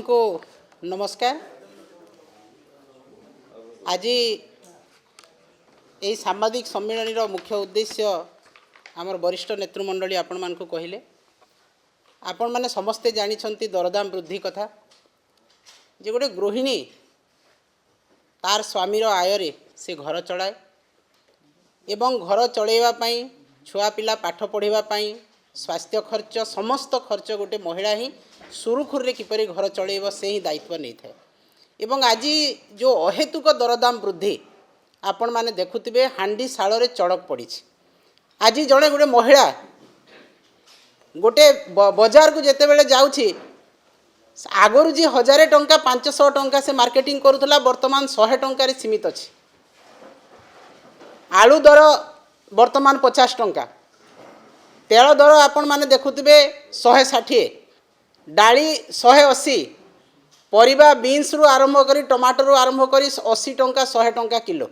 को नमस्कार। आज यही सांबादिक सम्मेलन मुख्य उद्देश्य आमर वरिष्ठ नेतृमंडली आपण मान को कहले आपण माने समस्ते जानी दरदाम वृद्धि कथा जे गोटे गृहिणी तार स्वामीर आय से घर चलाए एवं घर चलैवाई छुआ पिला पाठ पढ़ाई स्वास्थ्य खर्च समस्त खर्च गोटे महिला ही सुरुखुरे किपरि घर चलैब से ही दायित्व नहीं थाए एवं आज जो अहेतुक दरदाम वृद्धि आपण माने देखुथिबे हांडी शाल चड़क पड़ी। आज जड़े गोटे महिला गोटे बजार को जिते बड़े जाऊँगी आगुरी जी 1000 टंका 500 टंका से मार्केटिंग करूला वर्तमान 100 टंकार सीमित अच्छी। आलू दर वर्तमान 50 टंका, तेल दर आपण माने देखुथिबे 160, डाली 180, परिबा बीन्स रु आरंभ करी टमाटर रु आरंभ करी 80 टंका 100 टंका किलो।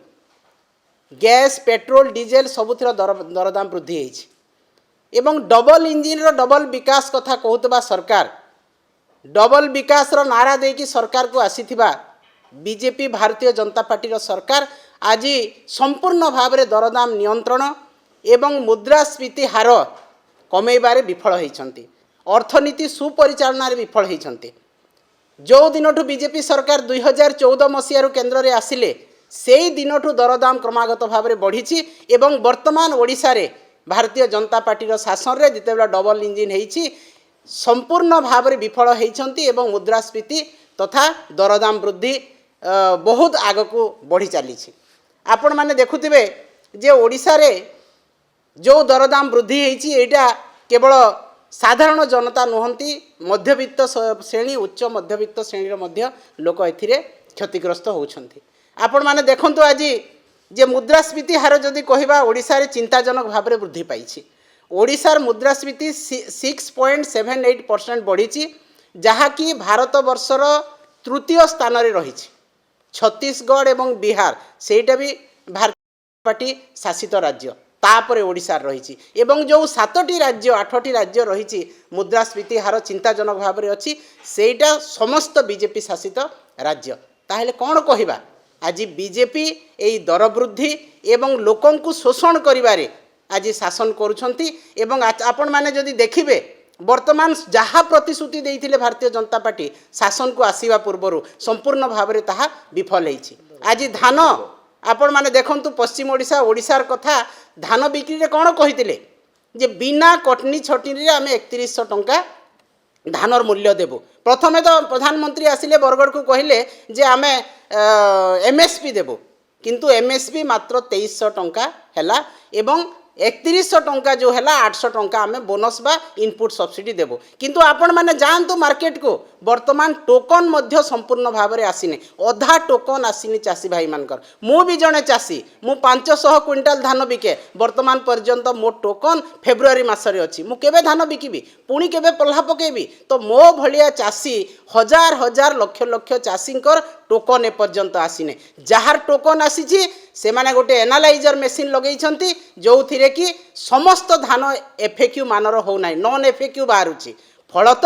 गैस पेट्रोल डीजेल सबुथिर दरदाम वृद्धि होइछि एवं डबल इंजिन रो डबल विकास कथा कहूतबा सरकार डबल विकास रो नारा देकी सरकार को आसीथिबा बीजेपी भारतीय जनता पार्टी रो सरकार आज संपूर्ण भाव में दरदाम नियंत्रण एवं मुद्रास्फीति हार कमेबारे विफल होइछन्ति, अर्थनीति सुपरिचालन विफल होइछन्ति। जो दिनठू बीजेपी सरकार 2014 मसीह केन्द्र में आसिले से दिनठू दरदाम क्रमागत भाव में बढ़ी एवं वर्तमान ओडिशा रे भारतीय जनता पार्टी शासन में जितेबाला डबल इंजिन होइछि संपूर्ण भाव में विफल होइछन्ति एवं मुद्रास्फीति तथा दरदाम वृद्धि बहुत आग को बढ़ी चली। आपण माने देखुथिबे जे ओडिशा रे जो दरदाम वृद्धि होइछि एटा केवल साधारण जनता नुहंती मध्यवित्त श्रेणी उच्च मध्यवित्त श्रेणी मध्य लोक एथिरे क्षतिग्रस्त होउछन्ति। आपण माने देखंतु आज जे मुद्रास्फीति हार जदि कहबा ओडिशा रे चिंताजनक भाव में वृद्धि पाइछि। ओडिशार मुद्रास्फीति 6.78% बढ़ी जहाँकि भारत वर्षर तृतीय स्थान रे रही। छत्तीसगढ़ एवं बिहार सेटा भी भारतीय पार्टी शासित राज्य तापर ओडिशा रही एवं जो 7टी राज्य 8टी राज्य रही मुद्रास्फीति हार चिंताजनक भाव में अच्छी सेटा समस्त बीजेपी शासित राज्य। ताहले कौन कहबा आज बीजेपी यही दर वृद्धि एवं लोकं को शोषण करिबारे आज शासन करुछंती एवं आपण माने जदि देखिबे वर्तमान जहाँ प्रतिश्रुति देइथिले भारतीय जनता पार्टी शासन को आसीबा पूर्व संपूर्ण भाव में ताहा विफल होइछि। आज धान आपण माने देखंतु पश्चिम ओडिशा ओडिशार कथा धान बिक्री रे कौन कहिथिले जे बिना कटनी छटनी आम 3100 टंका धानर मूल्य देबु। प्रथमे तो प्रधानमंत्री आसिले बरगढ़ को कहले जे आम एमएसपी देबु किंतु एमएसपी मात्र 2300 टंका हैला एवं 3100 टंका जो है 800 टंका आम बोनस बा इनपुट सब्सिडी देबो। किंतु आपण माने जानतु मार्केट को वर्तमान टोकन मध्य संपूर्ण भाव में आसीने अधा टोकन आसीनी चाषी भाई मानकर। मु भी जड़े चाषी मु 500 क्विंटाल धान बिके वर्तमान पर्यंत मो टोकन फेब्रुआरी मासरे अच्छी मु केबे धान बिकिबी पुणी केबे पल्हा पकेबी तो मो भलिया चाषी हजार हजार लक्ष लक्ष चाषींकर टोकन एपर्यंत आसीने। जार टोकन आसी से माने गोटे एनालाइजर मेसीन लगे जो थिरे कि समस्त धान एफएक्यू मानर हो ना नॉन एफएक्यू बाहरुची फलत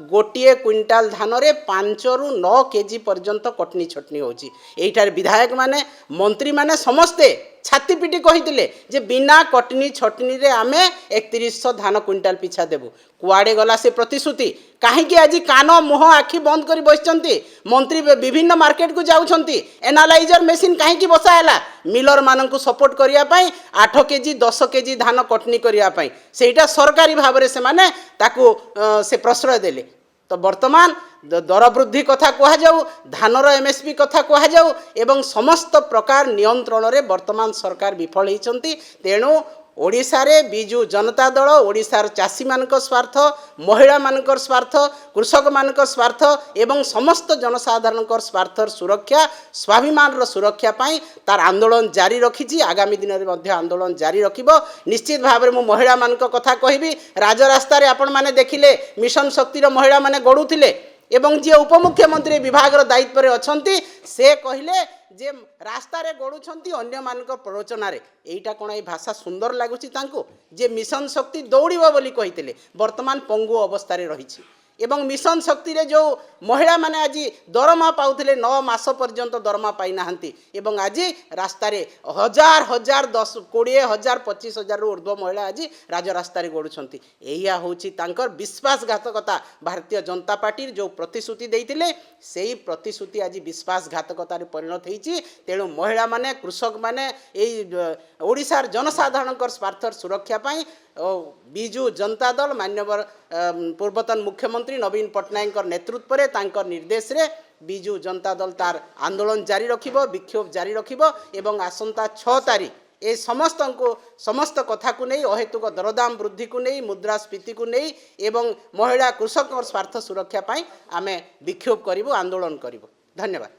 गोटे क्विंटाल धान रे 5 रु 9 केजी पर्यंत कटनी छटनी होची। एइटार विधायक माने मंत्री माने समस्ते छाती पिटी कहितिले जे बिना कटनी छटनी रे आमे 3100 धान क्विंटाल पिछा देबु। कुआडे गला से प्रतिश्रुति कहीं आज कान मुह आखि बंद कर बसचंती मंत्री विभिन्न मार्केट को जाउछंती एनालाइजर मेसीन कहीं बसाला मिलर मान को सपोर्ट करने 8 केजी 10 केजी धान कटनी करने सेटा सरकारी भाव में से माने ताकू से प्रश्रय देले। तो वर्तमान दर वृद्धि कथा कहुँ धानर एमएसपी कथा कहुँ एवं समस्त प्रकार नियंत्रण रे वर्तमान सरकार विफल होती। तेणु ओडिशा रे बिजु जनता दल ओडिशार चाषी मानक स्वार्थ महिला मानकर स्वार्थ कृषक मानक स्वार्थ एवं समस्त जनसाधारण स्वार्थर सुरक्षा स्वाभिमान सुरक्षा पाई तार आंदोलन जारी रखी। आगामी दिन में आंदोलन जारी रखिबो। निश्चित भाव में मु महिला मानक कथा कहबी राजरास्तार आपण माने देखिले मिशन शक्तिर महिला माने गड़ुथिले एवं जी उपमुख्यमंत्री विभाग दायित्व रे अछंती से कहले जे रास्ता रे गड़ुछंती अन्य मानक प्ररोचना रे एइटा कोन ए भाषा सुंदर लागुची तांको जे मिशन शक्ति दौड़िबो बोली कहितले वर्तमान पंगु अवस्था रे रहिछि। एवं मिशन शक्ति रे जो महिला माने आज दरमा पाउथिले 9 मास पर्यंत दरमा पाई नाहंती एवं आज रास्ता रे हजार हजार 10 20,000 25,000 रु ऊर्ध्व महिला आज राज रास्ता रे गडुछंती एया होची तांकर विश्वासघातकता भारतीय जनता पार्टी जो प्रतिश्रुति देइथिले सेही प्रतिश्रुति आज विश्वासघातकता रे परिणत हेची तेणु महिला माने कृषक माने एई ओडिसार जनसाधारणकर स्वार्थ सुरक्षा पाई बिजु जनता दल मान्यवर पूर्वतन मुख्यमंत्री नवीन पट्टनायक नेतृत्व रे तांकर निर्देश रे बिजु जनता दल तार आंदोलन जारी रखिबो विक्षोभ जारी रखिबो एवं आसंता 6 तारीख ए समस्त कथा को नहीं अहेतुक दरदाम वृद्धि को नहीं मुद्रास्फीति को नहीं एवं महिला कृषक स्वार्थ सुरक्षा पाई आमे विक्षोभ करिबो आंदोलन करिबो। धन्यवाद।